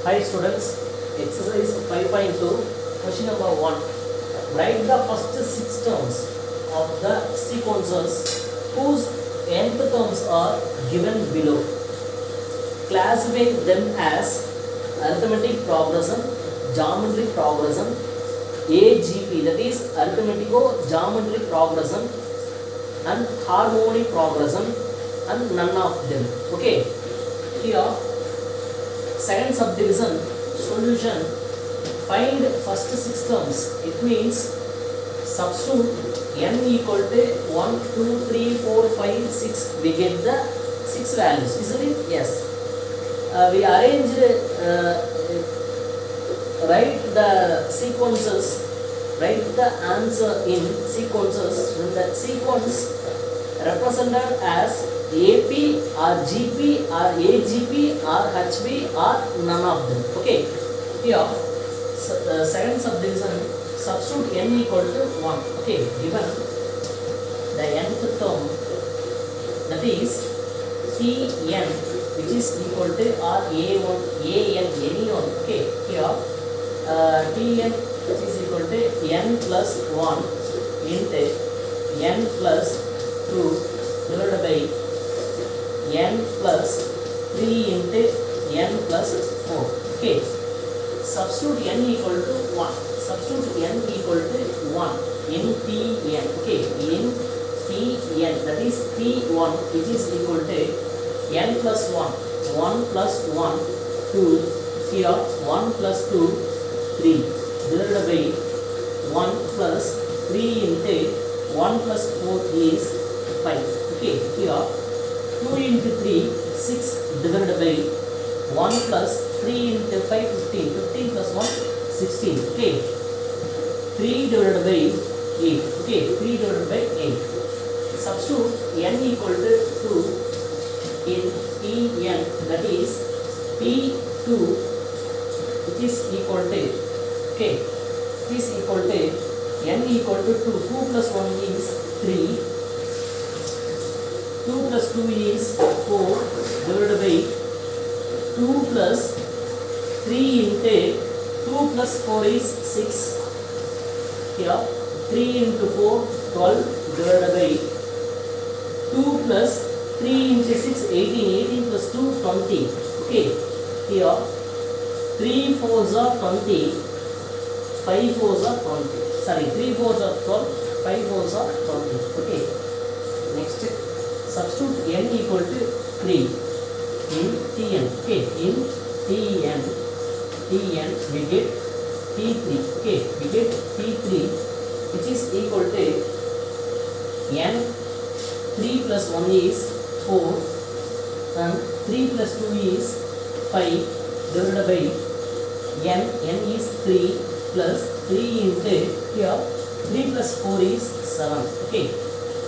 Hi students, exercise 5.2, question number 1. Write the first 6 terms of the sequences whose nth terms are given below. Classify them as arithmetic progression, geometric progression, AGP, that is arithmetico-geometric progression, and harmonic progression, and none of them. Okay, here second subdivision solution, find first 6 terms. It means substitute n equal to 1, 2, 3, 4, 5, 6. We get the 6 values, isn't it? Yes. We arrange, write the sequences, write the answer in sequences. When the sequence represented as AP or GP or AGP or HB or none of them. Okay, here second subdivision, substitute n equal to 1. Okay, given the nth term, that is Tn, which is equal to or A1, An, any one. Okay, here Tn, which is equal to n plus 1 into n plus 2 divided by n plus 3 into n plus 4. Okay, substitute n equal to 1. Substitute n equal to 1 in Tn. Okay, in Tn, that is T1, which is equal to n plus 1. 1 plus 1, 2. Here 1 plus 2, 3 divided by 1 plus 3 into 1 plus 4 is 5. Okay, here 2 into 3, 6 divided by 1 plus 3 into 5, 15. 15 plus 1, 16. Okay, 3 divided by 8. Okay, 3 divided by 8. Substitute n equal to 2 in Tn, that is T2, which is equal to, okay, it is equal to n equal to 2. 2 plus 1 is 3. 2 plus 2 is 4 divided by 2 plus 3 into 2 plus 4 is 6. Here 3 into 4, 12 divided by 2 plus 3 into 6, 18. 18 plus 2, 20. Okay, here 3 4s are 20, 5 4s are 20. Sorry, 3 4s are 12, 5 4s are 20. Okay, next substitute n equal to 3 in Tn. Okay, in Tn we get T3. Okay, we get T3, which is equal to n. 3 plus 1 is 4 and 3 plus 2 is 5 divided by n. N is 3 plus 3 into, here 3 plus 4 is 7. Okay,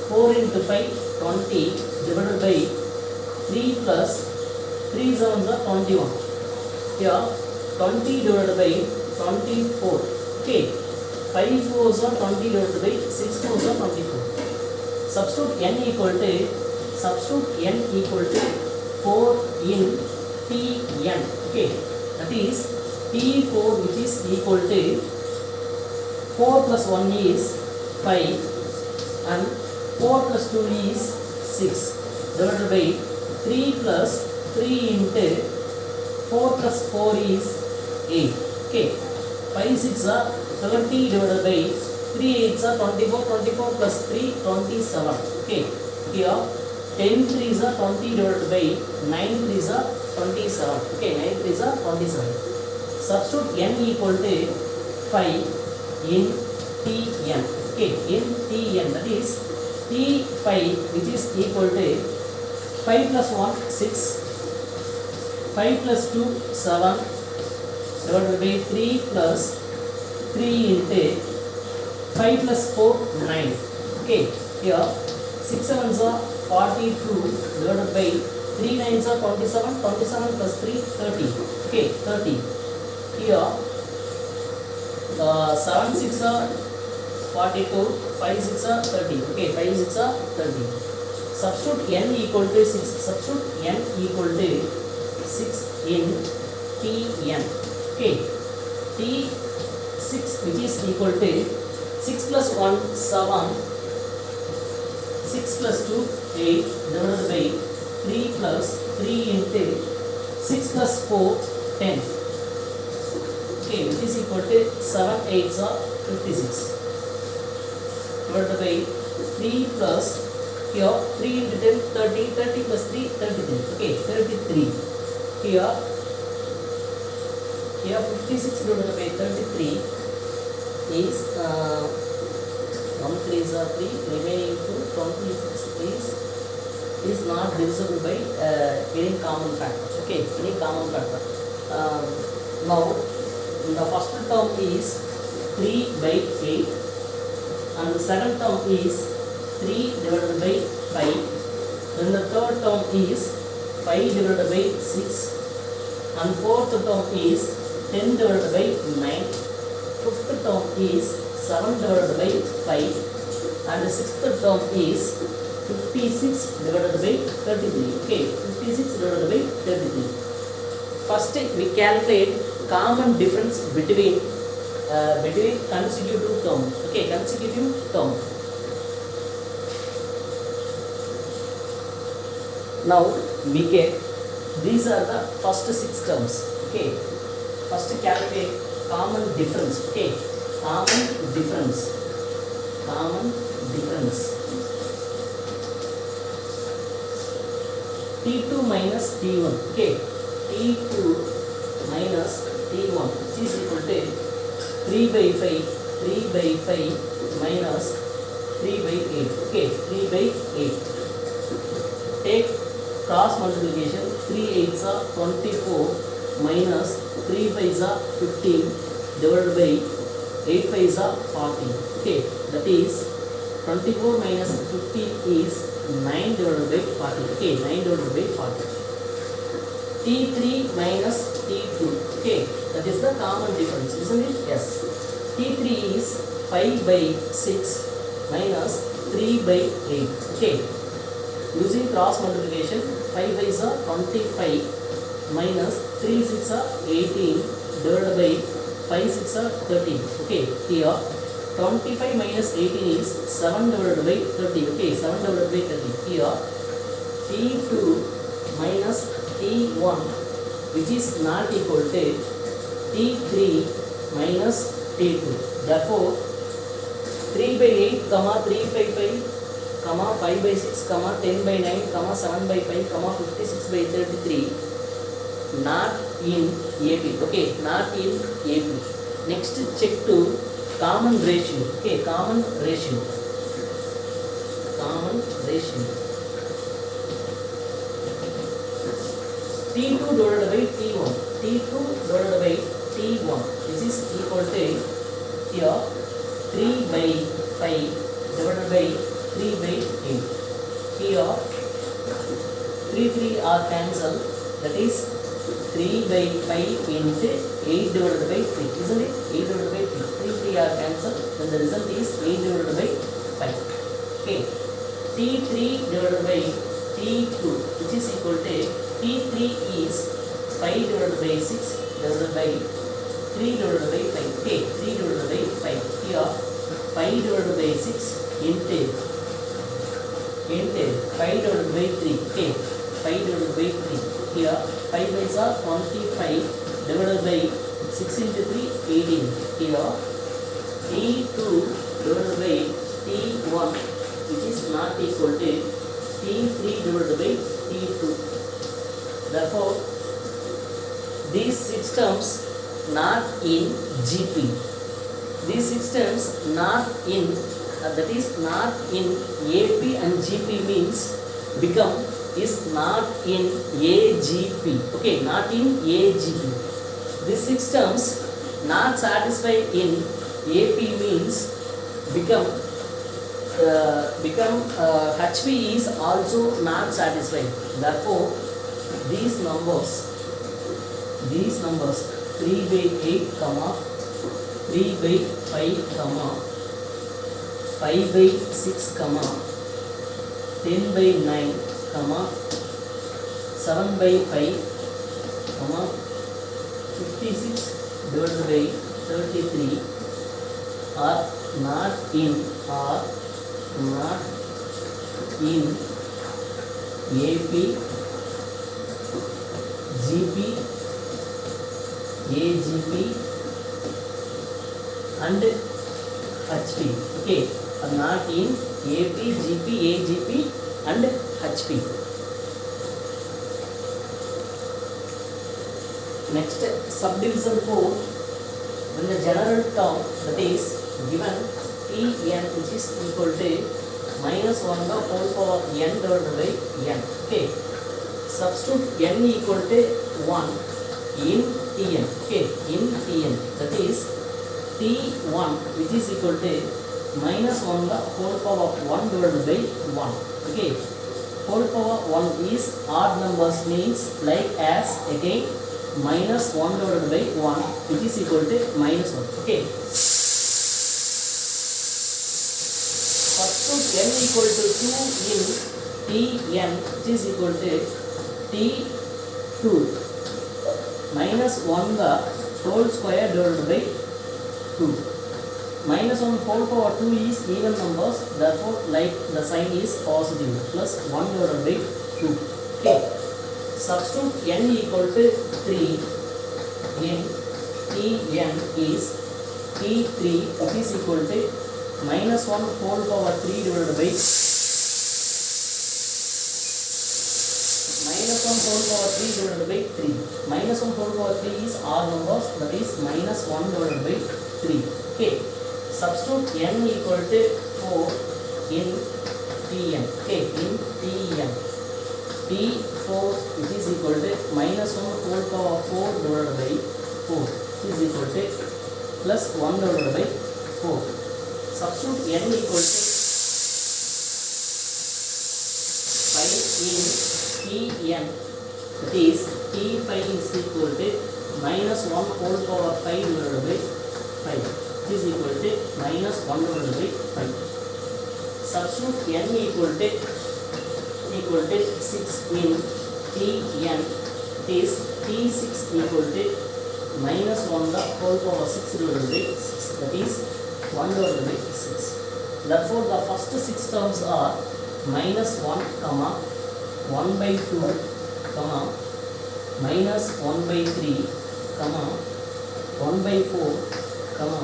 4 into 5, 20 divided by 3 plus 3 sevens are 21. Here 20 divided by 24. Okay, 5 4s are 20 divided by 6 4s are 24. Substitute n equal to 4 in Tn. Okay, that is T4, which is equal to 4 plus 1 is 5 and 4 plus 2 is 6 divided by 3 plus 3 into 4 plus 4 is 8. Okay, 5 6 are 30 divided by 3 8s are 24. 24 plus 3, 27. Okay, here 10 3s are 20 divided by 9 3s are 27. Okay, 9 3s are 27. Substitute n equal to 5 in Tn. Okay, in Tn, that is T5, which is equal to 5 plus 1, 6, 5 plus 2, 7 divided by 3 plus 3 into 5 plus 4, 9. Okay, here 6 sevens are 42 divided by 3 9s are 27. 27 plus 3, 30. Okay, 30. Here 7 6 are 42, 5 6 are 30. Okay, 5 6 are 30. Substitute n equal to 6. Substitute n equal to 6 in Tn. Okay, T6 which is equal to 6 plus 1 7, 6 plus 2 8 divided by 3 plus 3 into 6 plus 4 10. Okay, which is equal to 7 8s are 56 divided by 3 plus here 3 into 10 30, 30 plus 3 33. Okay, 33. Here 56 divided by 33 is 1 3s are 3, remaining to 26 is not divisible by any common factor. Okay, any common factor. Now the first term is 3 by 8 and the second term is 3 divided by 5. Then the third term is 5 divided by 6 and fourth term is 10 divided by 9. Fifth term is 7 divided by 5 and the sixth term is 56 divided by 33. Okay, 56 divided by 33. First we calculate common difference between consecutive term. Okay, consecutive term. Now we get these are the first 6 terms. Okay, first calculate common difference. Okay, common difference. T2 minus T1. Okay, T2 minus T1 which is equal to 3 by 5 minus 3 by 8. Okay, 3 by 8. Take cross multiplication. 3 8s are 24 minus 3 5s are 15 divided by 8 5s are 40. Okay, that is 24 minus 15 is 9 divided by 40. Okay, 9 divided by 40. T3 minus T2. Okay, that is the common difference, isn't it? Yes. T3 is 5 by 6 minus 3 by 8. Okay, using cross multiplication, 5 5s are 25 minus 3 6 are 18 divided by 5 6 are 13. Okay, here 25 minus 18 is 7 divided by 30. Okay, 7 divided by 30. Here T2 minus T1 which is not equal to T3 minus T2. Therefore 3 by 8, 3 by 5, 5 by 6, 10 by 9, 7 by 5, 56 by 33 not in AP. Okay, not in AP. Next check to common ratio. Okay, common ratio. T2 divided by T1. T2 divided by T1 this is equal to here 3 by 5 divided by 3 by 8. Here 3 are cancelled, that is 3 by 5 into 8 divided by 3, isn't it? 8 divided by 3. 3 are cancelled, then the result is 8 divided by 5. Okay, T3 divided by T2 which is equal to T3 is 5 divided by 6 divided by 3 divided by 5. Okay, 3 divided by 5. Here 5 divided by 6 into 5 divided by 3. Okay, 5 divided by 3. Here 5 by's are 25 divided by 6 into 3 18. Here T2 divided by T1 which is not equal to T3 divided by T2. Therefore these 6 terms not in GP. These 6 terms not in that is not in AP and GP means become is not in AGP. Okay, not in AGP. These 6 terms not satisfied in AP means become HP is also not satisfied. Therefore these numbers 3 by 8 comma 3 by 5 comma 5 by 6 comma 10 by 9 comma 7 by 5 comma 56 divided by 33 are not in AP, GP, AGP and HP. Okay, are not in AP, GP, AGP and HP. Next, subdivision 4, when the general term, that is given Tn which is equal to minus 1 the whole power n divided by n. Okay, substitute n equal to 1 in Tn. Okay, in Tn, that is T1 which is equal to minus 1 the whole power 1 divided by 1. Okay, whole power 1 is odd numbers, means like as again minus 1 divided by 1 which is equal to minus 1. Okay, substitute n equal to 2 in Tn which is equal to T2 minus 1 the whole square divided by 2. Minus 1 whole power 2 is even numbers, therefore like the sign is positive, plus 1 divided by 2. Okay, substitute n equal to 3 in Tn is T3 which is equal to minus 1 whole power 3 divided by minus 1 whole power 3 divided by 3. Minus 1 whole power 3 is odd numbers, that is minus 1 divided by 3. Okay, substitute n equal to 4 in Tn. Okay, in Tn, T4 which is equal to minus 1 whole power 4 divided by 4 which is equal to plus 1 divided by 4. Substitute n equal to 5 in Tn, that is T5 is equal to minus 1 whole power 5 divided by 5 which is equal to minus 1 divided by 5. Substitute n equal to 6 in Tn, is T6 equal to minus 1 the whole power 6 divided by 6, that is 1 divided by 6. Therefore the first 6 terms are minus 1 comma 1 by 2 comma minus 1 by 3 comma 1 by 4 comma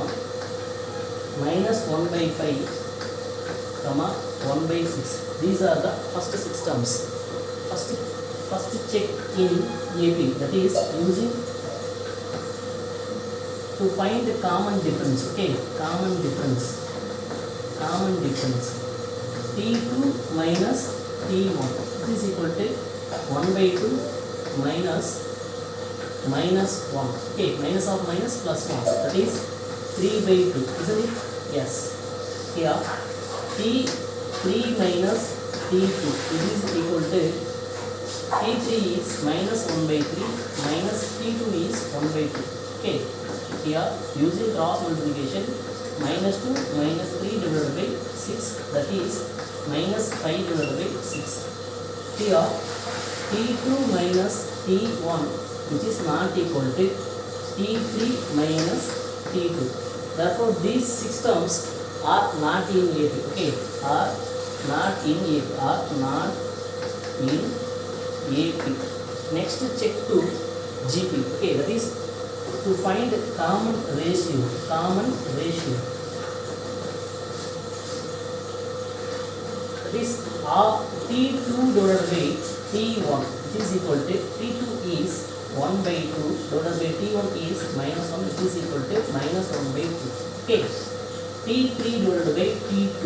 minus 1 by 5 comma 1 by 6. These are the first 6 terms. First check in AP, that is using to find the common difference. Okay, common difference T2 minus T1 this is equal to 1 by 2 minus 1. Okay, minus of minus plus 1, that is 3 by 2, isn't it? Yes. Here T3 minus T2 this is equal to T3 is minus 1 by 3 minus T2 is 1 by 2. Okay, here using cross multiplication, minus 2 minus 3 divided by 6, that is minus 5 divided by 6. Here T2 minus T1 which is not equal to T3 minus T2. Therefore these 6 terms are not in AP. Okay, are not in AP. Next check to GP. Okay, that is to find common ratio. That is T2 divided by T1 which is equal to T2 is 1 by 2 divided by T1 is minus 1 which is equal to minus 1 by 2. Okay, T3 divided by T2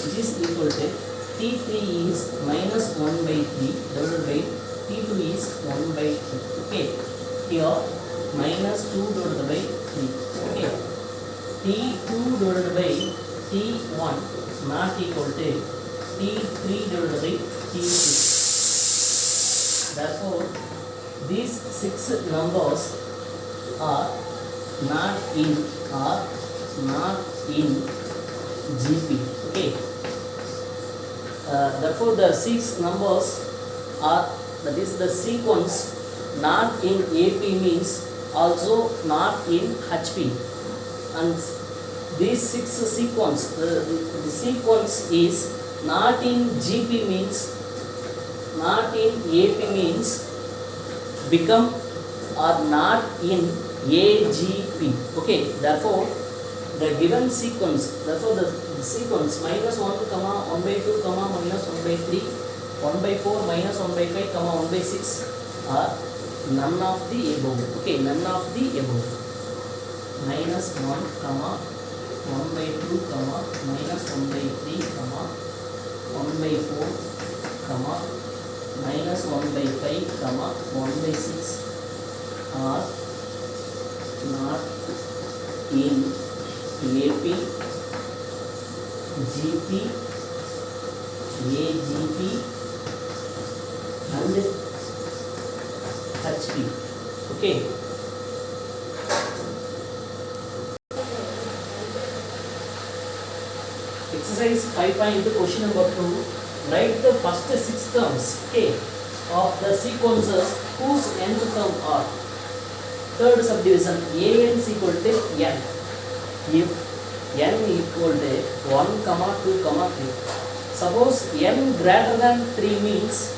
which is equal to T3 is minus 1 by 3 divided by T2 is 1 by 2. Okay, here minus 2 divided by 3. Okay, T2 divided by T1 not equal to T3 divided by T2. Therefore these 6 numbers are not in GP. Okay, therefore the 6 numbers are, that is the sequence not in AP means also not in HP. And these 6 sequence, the sequence is not in GP means, not in AP means become or not in AGP. Okay, therefore the given sequence, therefore the sequence minus 1 comma 1 by 2 comma minus 1 by 3, 1 by 4 minus 1 by 5 comma 1 by 6 are none of the above. Okay, none of the above. Minus 1 comma 1 by 2 comma minus 1 by 3 comma 1 by 4 comma minus 1 by 5 comma 1 by 6 are not in AP, GP, AGP and HP. Okay. Exercise 5.2 question number 2. Write the first 6 terms, okay, of the sequences whose nth term are. Third subdivision, an is equal to n. If n equal to 1 comma 2 comma 3. Suppose n greater than 3 means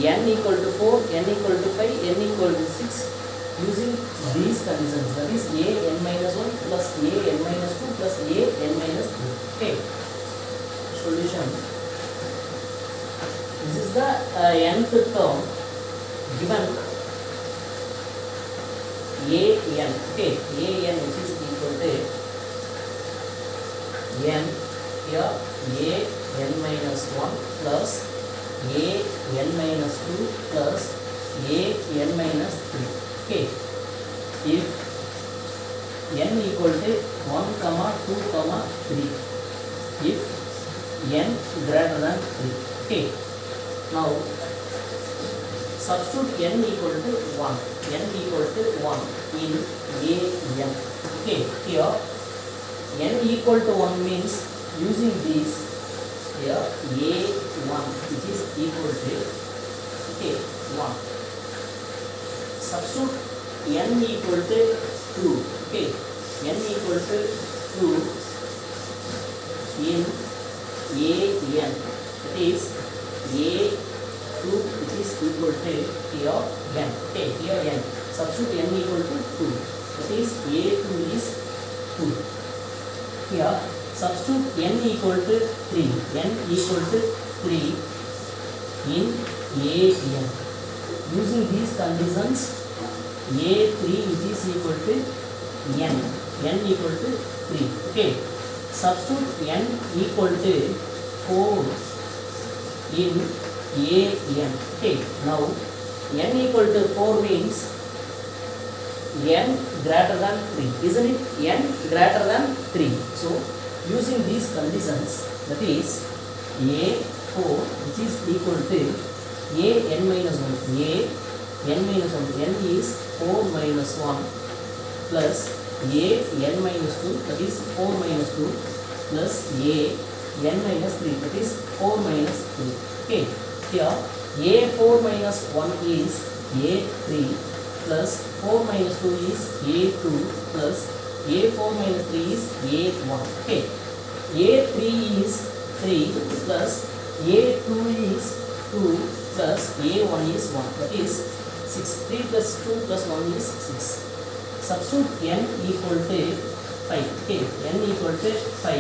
n equal to 4, n equal to 5, n equal to 6. Using these conditions, that is a n minus 1 plus a n minus 2 plus a n minus 3. Okay. Solution. This is the nth term given an. Okay, an which is equal to n here a n minus 1 plus a n minus 2 plus a n minus 3. Okay, if n equal to 1 comma 2 comma 3, if n greater than 3. Okay, now substitute n equal to 1, n equal to 1 in an. Okay, here n equal to 1 means using this here a1 which is equal to, okay, 1. Substitute n equal to 2. Okay, n equal to 2 in an, that is a2 which is equal to here n. Okay, here n. Substitute n equal to 2, that is a2 is 2. Here substitute n equal to 3, n equal to 3 in an. Using these conditions, a3 which is equal to n equal to 3. Okay, substitute n equal to 4 in an. Okay, now n equal to 4 means n greater than 3, isn't it? N greater than 3. So using these conditions, that is a4 which is equal to a n minus 1, a n minus 1, n is 4 minus 1 plus a n minus 2, that is 4 minus 2 plus a n minus 3, that is 4 minus 3. Okay, here a4 minus 1 is a3 plus 4 minus 2 is a2 plus a4 minus 3 is a1. Okay, a3 is 3 plus a2 is 2 plus a1 is 1, that is 6. 3 plus 2 plus 1 is 6. Substitute n equal to 5. Okay, n equal to 5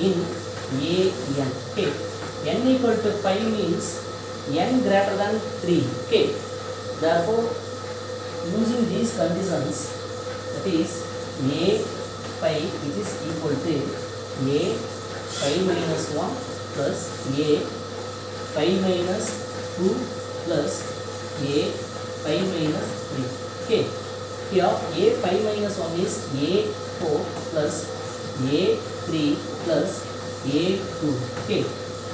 in an. Okay, n equal to 5 means n greater than 3. Okay, therefore using these conditions, that is a5 which is equal to a5 minus 1 plus a5 minus 2 plus a5 minus 3. Okay, here a5 minus 1 is a4 plus a3 plus a2. Okay,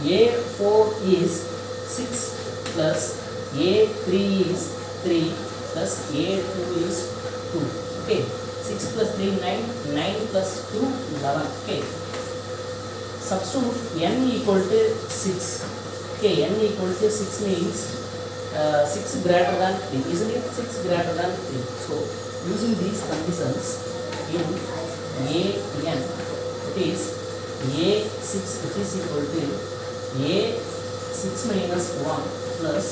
a4 is 6 plus a3 is 3 plus a2 is 2. Okay, 6 plus 3 9, 9 plus 2 11. Okay, substitute n equal to 6. Okay, n equal to 6 means 6 greater than 3, isn't it? 6 greater than 3. So using these conditions in a n, it is a6 which is equal to a6 minus 1 plus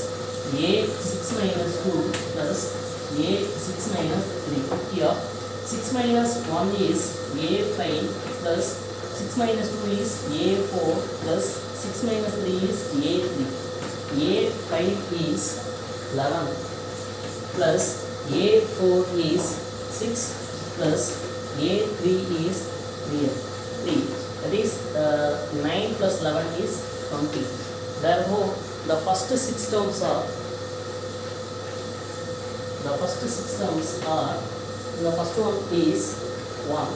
a6 minus 2 plus a6 minus 3. Here 6 minus 1 is a5 plus 6 minus 2 is a4 plus 6 minus 3 is a3. a5 is 11 plus a4 is 6 plus a3 is 3. That is 9 plus 11 is 20. Therefore, the first 6 terms are the first one is 1,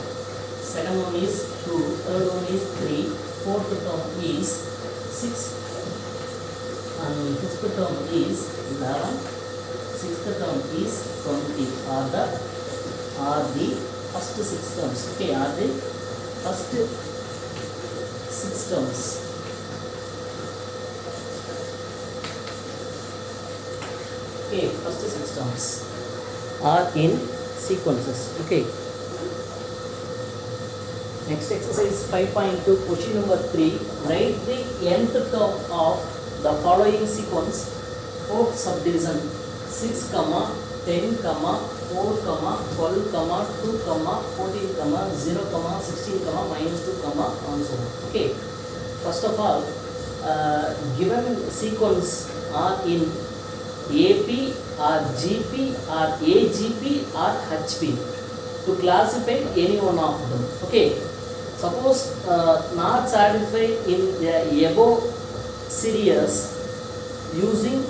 second one is 2, third one is 3, fourth term is 6, and fifth term is 11, sixth term is 20. Are the first 6 terms. Okay, are the first 6 terms. Okay, first 6 terms are in sequences. Okay. Next exercise 5.2, question number 3. Write the nth term of the following sequence. Fourth subdivision 6, 10, 4, 12, 2, 14, 0, 16, minus 2, and so on. Okay. First of all, given sequence are in AP or GP or AGP or HP, to classify any one of them. Okay. Suppose not satisfied in the above series using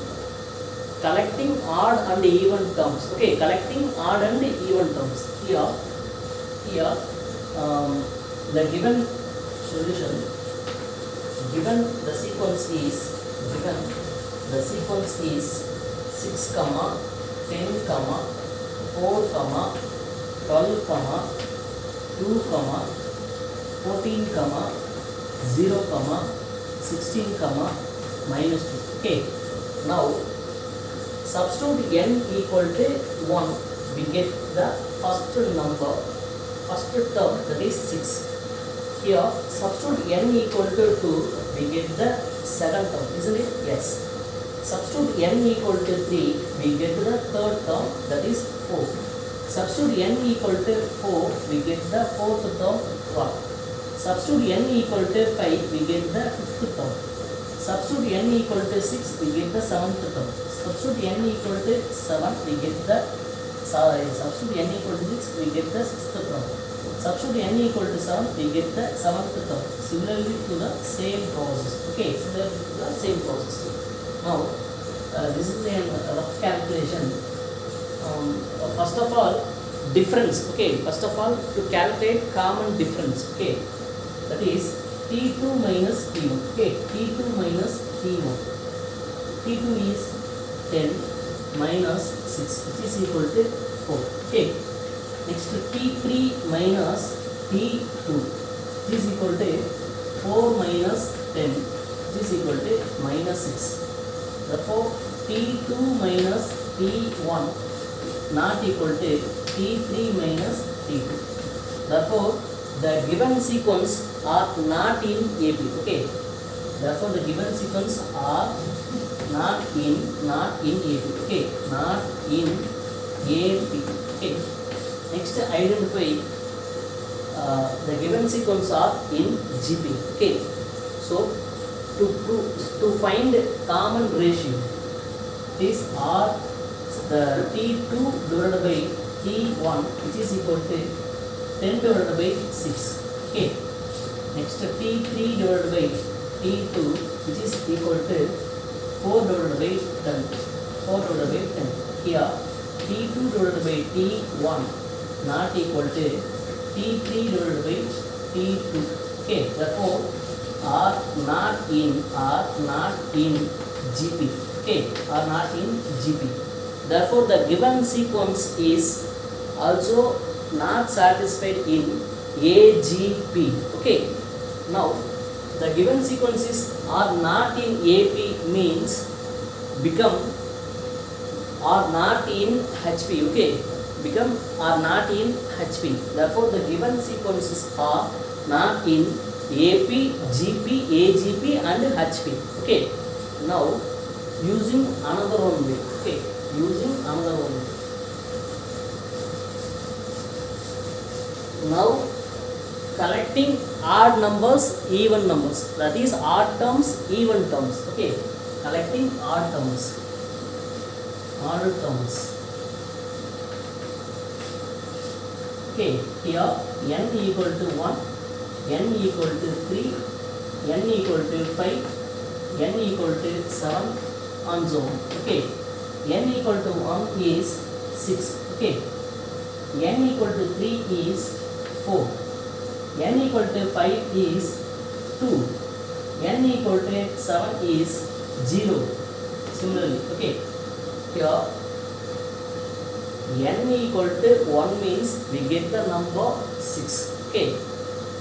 collecting odd and even terms. Okay, collecting odd and even terms. Here the given solution, given the sequence is 6, 10, 4, 12, 2, 14, 0, 16, minus 2. Okay. Now substitute n equal to 1, we get the first number, first term, that is 6. Here substitute n equal to 2, we get the second term, isn't it? Yes. Substitute n equal to 3, we get the third term, that is 4. Substitute n equal to 4, we get the fourth term 1. Substitute n equal to 5, we get the fifth term. Substitute n equal to 6, we get the seventh term. Substitute n equal to 7, we get the substitute n equal to 6, we get the sixth term. Substitute n equal to 7, we get the seventh term. Similarly to the same process. Okay, similarly to the same process. Now, this is a rough calculation. First of all, difference. Okay, first of all, to calculate common difference. Okay, that is T2 minus T1. Okay, T2 minus T1. T2 is 10 minus 6, which is equal to 4. Okay, next T3 minus T2, which is equal to 4 minus 10, which is equal to minus 6. Therefore, T2 minus T1 not equal to T3 minus T2. Therefore, the given sequence are not in AP. Okay. Therefore, the given sequence are not in AP. Okay. Not in AP. Okay. Next, identify the given sequence are in GP. Okay. So, to find common ratio, these are the T2 divided by T1, which is equal to 10 divided by 6. Okay. Next T3 divided by T2, which is equal to 4 divided by 10. 4 divided by 10. Here T2 divided by T1 not equal to T3 divided by T2. Okay. Therefore, are not in GP. Okay. Are not in GP. Therefore, the given sequence is also not satisfied in AGP. Okay. Now, the given sequences are not in AP means become are not in HP, okay, become are not in HP. Therefore the given sequences are not in AP, GP, AGP and HP. Okay, now using another one way, okay, using another one way. Now collecting odd numbers, even numbers, that is odd terms, even terms, okay, collecting odd terms. Okay, here n equal to 1, n equal to 3, n equal to 5, n equal to 7 and so on. Okay, n equal to 1 is 6, okay, n equal to 3 is 4, n equal to 5 is 2, n equal to 7 is 0. Similarly, okay, here n equal to 1 means we get the number 6. Okay,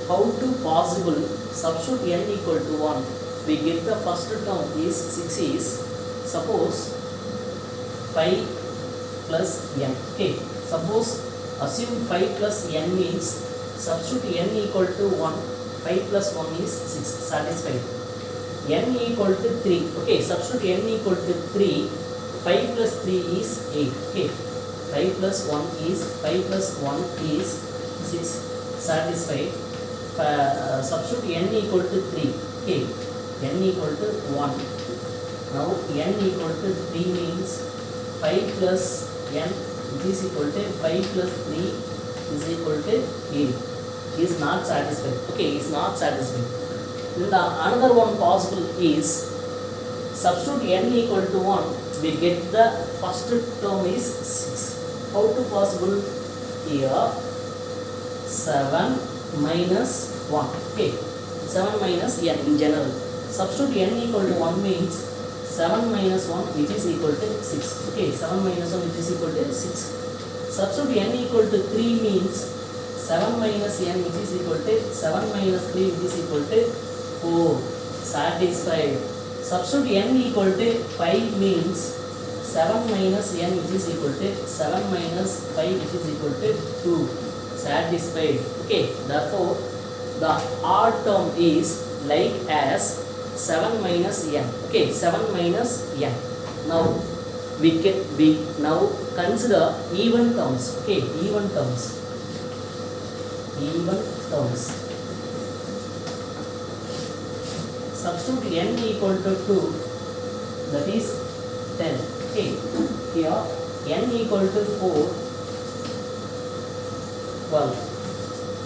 how to possible substitute n equal to 1, we get the first term is 6 is, suppose 5 plus n. Okay, suppose assume 5 plus n means substitute n equal to 1, 5 plus 1 is 6, satisfied. N equal to 3, okay, substitute n equal to 3, 5 plus 3 is 8, okay, 5 plus 1 is 5 plus 1 is 6, satisfied. Substitute n equal to 3, okay, n equal to 1. Now n equal to 3 means 5 plus n is equal to 5 plus 3 is equal to 8. Is not satisfied. Okay, is not satisfied. Then the another one possible is substitute n equal to 1, we get the first term is 6. How to possible? Here 7 minus 1. Okay, 7 minus n in general. Substitute n equal to 1 means 7 minus 1 which is equal to 6. Okay, 7 minus 1 which is equal to 6. Substitute n equal to 3 means 7 minus n which is equal to 7 minus 3 which is equal to 4. Satisfied. Substitute n equal to 5 means 7 minus n which is equal to 7 minus 5 which is equal to 2. Satisfied. Okay, therefore the odd term is like as 7 minus n. Okay, 7 minus n. Now we now consider even terms. Okay, even terms. Substitute n equal to 2, that is 10. Okay, here n equal to 4, 12.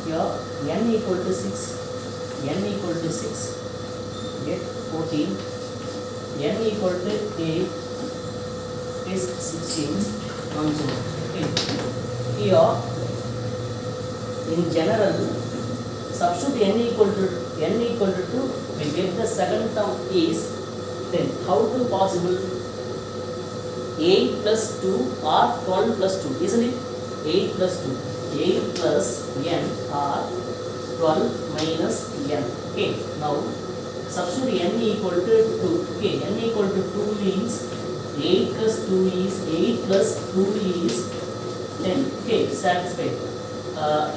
Here n equal to 6, n equal to 6, get 14. N equal to 8 is 16 and so on. Okay, here in general substitute n equal to 2, we get the second term is 10. How to possible? 8 plus 2 or 12 plus 2, isn't it? 8 plus 2, 8 plus n or 12 minus n. Okay, now substitute n equal to 2. Okay, n equal to 2 means 8 plus 2 is 8 plus 2 is 10. Okay, satisfied.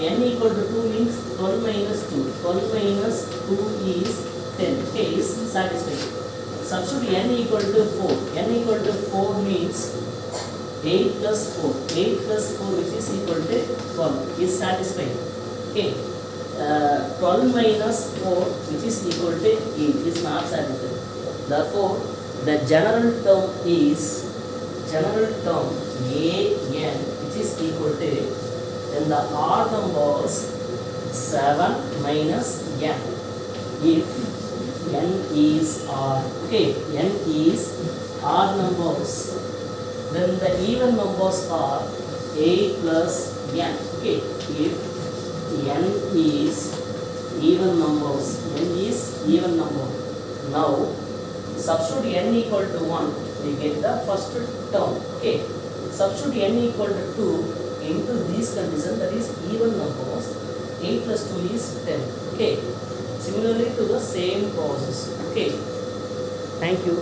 N equal to 2 means 12 minus 2. 12 minus 2 is 10. Okay, is satisfied. Substitute n equal to 4. N equal to 4 means 8 plus 4. 8 plus 4 which is equal to 12 is satisfied. Okay, 12 minus 4 which is equal to 8 is not satisfied. Therefore, the general term is a n which is equal to, then the odd numbers 7 minus n. If n is odd, okay, n is odd numbers, then the even numbers are 8 plus n. Okay, if n is even numbers, n is even number. Now substitute n equal to 1, we get the first term. Okay, substitute n equal to 2 into these conditions, that is even numbers. 8 plus 2 is 10. Okay, similarly to the same process. Okay, thank you.